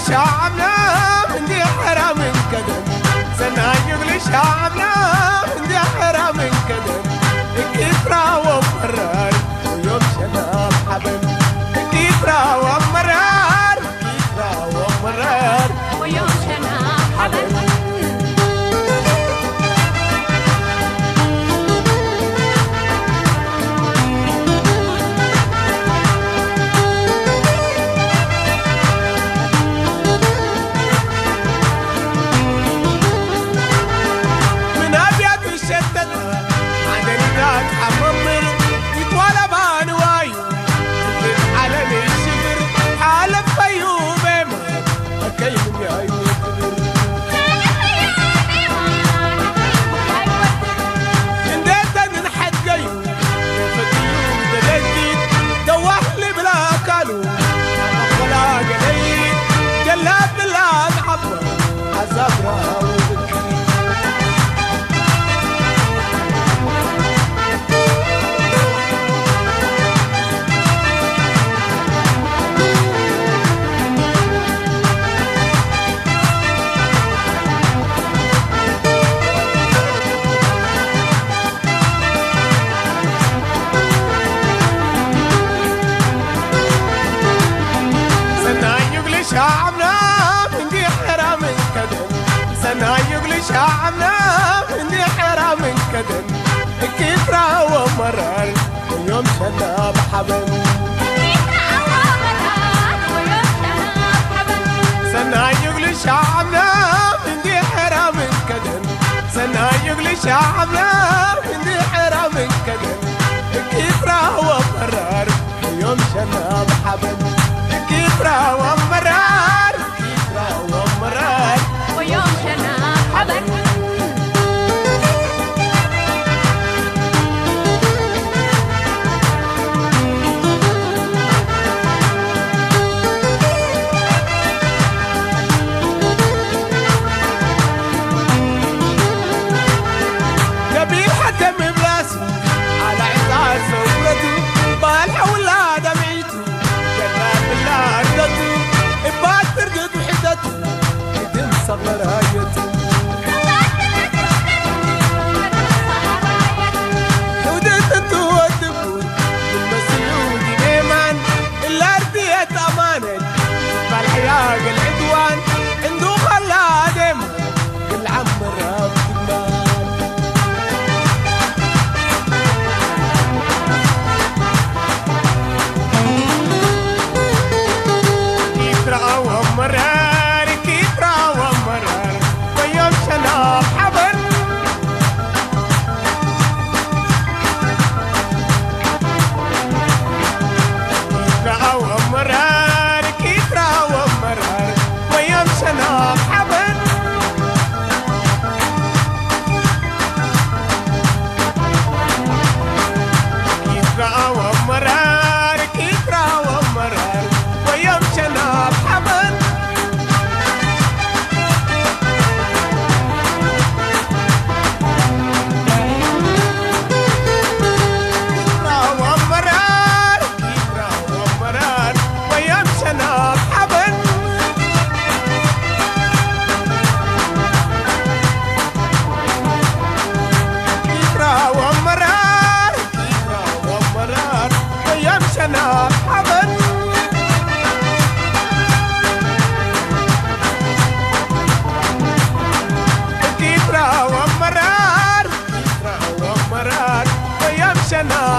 شعبنا عندي حرام انكدم سنة يغلي شعبنا عندي حرام انكدم كيفرا ومرار ويوم شناب حبل كيفرا ومرار كيفرا ومرار ويوم شناب حبل شعبنا عندي حرام انكدم سنة يغلي شعبنا عندي حرام انكدم كيفرا ومرار ويوم شناب حبل سنة يغلي شعبنا عندي حرام انكدم سنة يغلي شعبنا عندي حرام انكدم كيفرا ومرار ويوم شناب حبل كيفرا ومرار كيفرا ومرار ويوم شناب حبل نبي حكم براسي على عطاء زوجته بالحولة دمعته جلال بالله عدته إبات ترقد وحدته يدم صغر هايته وديت انتو ودبو المسيون دي ميمان الأرضية أمانة فالحياة العدوان اندو خلا ديما كل عم الراب دمان ومرار كيفرا ومرار ويوم شناب حبل كيفرا ومرار كيفرا ومرار ويوم شناب حبل كيفرا ومرار كيفرا ومرار ويوم شناب حبل شناب حبل كيفرا ومرار كيفرا ومرار ويوم شناب